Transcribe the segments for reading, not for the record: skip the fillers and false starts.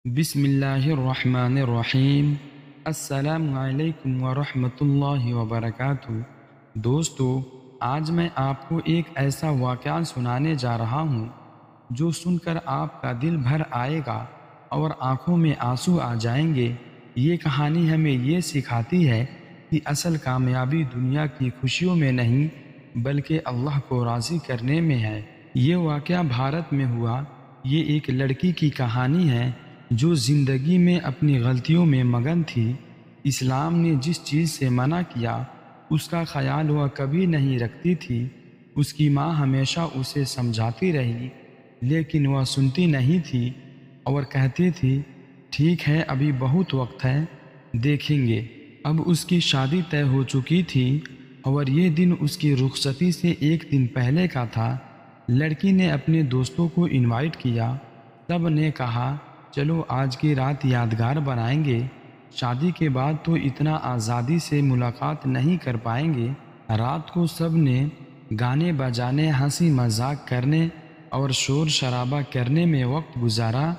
بسم اللہ الرحمن الرحیم۔ السلام علیکم ورحمۃ اللہ وبرکاتہ۔ دوستو، آج میں آپ کو ایک ایسا واقعہ سنانے جا رہا ہوں جو سن کر آپ کا دل بھر آئے گا اور آنکھوں میں آنسو آ جائیں گے۔ یہ کہانی ہمیں یہ سکھاتی ہے کہ اصل کامیابی دنیا کی خوشیوں میں نہیں بلکہ اللہ کو راضی کرنے میں ہے۔ یہ واقعہ بھارت میں ہوا۔ یہ ایک لڑکی کی کہانی ہے جو زندگی میں اپنی غلطیوں میں مگن تھی۔ اسلام نے جس چیز سے منع کیا اس کا خیال وہ کبھی نہیں رکھتی تھی۔ اس کی ماں ہمیشہ اسے سمجھاتی رہی لیکن وہ سنتی نہیں تھی اور کہتی تھی ٹھیک ہے ابھی بہت وقت ہے، دیکھیں گے۔ اب اس کی شادی طے ہو چکی تھی اور یہ دن اس کی رخصتی سے ایک دن پہلے کا تھا۔ لڑکی نے اپنے دوستوں کو انوائٹ کیا۔ سب نے کہا چلو آج کی رات یادگار بنائیں گے، شادی کے بعد تو اتنا آزادی سے ملاقات نہیں کر پائیں گے۔ رات کو سب نے گانے بجانے، ہنسی مذاق کرنے اور شور شرابہ کرنے میں وقت گزارا۔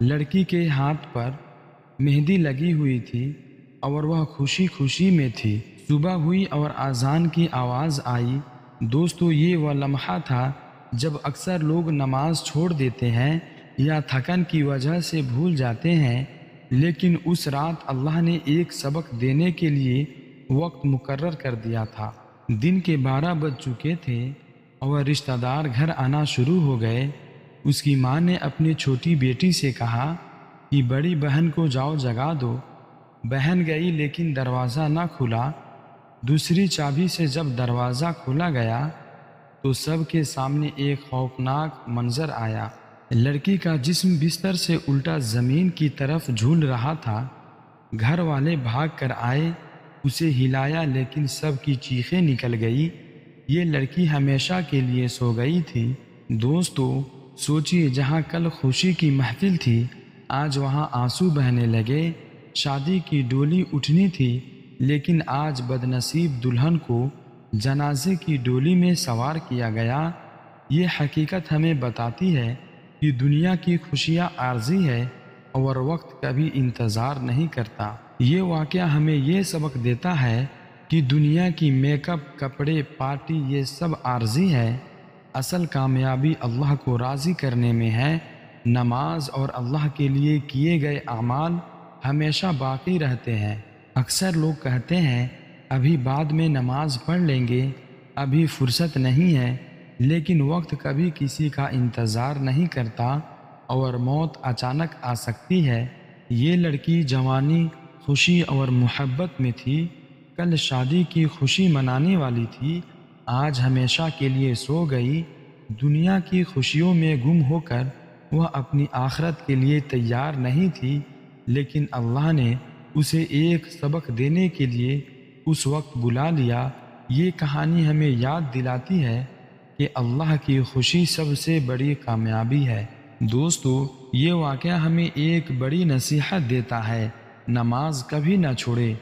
لڑکی کے ہاتھ پر مہندی لگی ہوئی تھی اور وہ خوشی خوشی میں تھی۔ صبح ہوئی اور اذان کی آواز آئی۔ دوستو، یہ وہ لمحہ تھا جب اکثر لوگ نماز چھوڑ دیتے ہیں یا تھکن کی وجہ سے بھول جاتے ہیں، لیکن اس رات اللہ نے ایک سبق دینے کے لیے وقت مقرر کر دیا تھا۔ دن کے 12 بج چکے تھے اور رشتہ دار گھر آنا شروع ہو گئے۔ اس کی ماں نے اپنی چھوٹی بیٹی سے کہا کہ بڑی بہن کو جاؤ جگا دو۔ بہن گئی لیکن دروازہ نہ کھلا۔ دوسری چابی سے جب دروازہ کھولا گیا تو سب کے سامنے ایک خوفناک منظر آیا۔ لڑکی کا جسم بستر سے الٹا زمین کی طرف جھول رہا تھا۔ گھر والے بھاگ کر آئے، اسے ہلایا لیکن سب کی چیخیں نکل گئی۔ یہ لڑکی ہمیشہ کے لیے سو گئی تھی۔ دوستو، سوچئے جہاں کل خوشی کی محفل تھی آج وہاں آنسو بہنے لگے۔ شادی کی ڈولی اٹھنی تھی لیکن آج بد نصیب دلہن کو جنازے کی ڈولی میں سوار کیا گیا۔ یہ حقیقت ہمیں بتاتی ہے کہ دنیا کی خوشیاں عارضی ہے اور وقت کبھی انتظار نہیں کرتا۔ یہ واقعہ ہمیں یہ سبق دیتا ہے کہ دنیا کی میک اپ، کپڑے، پارٹی یہ سب عارضی ہے۔ اصل کامیابی اللہ کو راضی کرنے میں ہے۔ نماز اور اللہ کے لیے کیے گئے اعمال ہمیشہ باقی رہتے ہیں۔ اکثر لوگ کہتے ہیں ابھی بعد میں نماز پڑھ لیں گے، ابھی فرصت نہیں ہے، لیکن وقت کبھی کسی کا انتظار نہیں کرتا اور موت اچانک آ سکتی ہے۔ یہ لڑکی جوانی، خوشی اور محبت میں تھی۔ کل شادی کی خوشی منانے والی تھی، آج ہمیشہ کے لیے سو گئی۔ دنیا کی خوشیوں میں گم ہو کر وہ اپنی آخرت کے لیے تیار نہیں تھی، لیکن اللہ نے اسے ایک سبق دینے کے لیے اس وقت بلا لیا۔ یہ کہانی ہمیں یاد دلاتی ہے کہ اللہ کی خوشی سب سے بڑی کامیابی ہے۔ دوستو، یہ واقعہ ہمیں ایک بڑی نصیحت دیتا ہے، نماز کبھی نہ چھوڑے،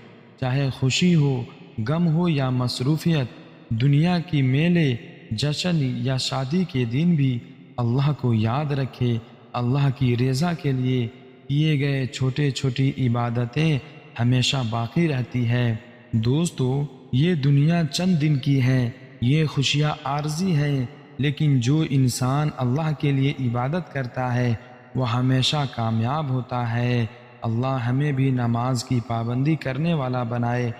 چاہے خوشی ہو، غم ہو یا مصروفیت۔ دنیا کی میلے، جشن یا شادی کے دن بھی اللہ کو یاد رکھے۔ اللہ کی رضا کے لیے کیے گئے چھوٹے چھوٹی عبادتیں ہمیشہ باقی رہتی ہے۔ دوستو، یہ دنیا چند دن کی ہے، یہ خوشیاں عارضی ہیں، لیکن جو انسان اللہ کے لیے عبادت کرتا ہے وہ ہمیشہ کامیاب ہوتا ہے۔ اللہ ہمیں بھی نماز کی پابندی کرنے والا بنائے۔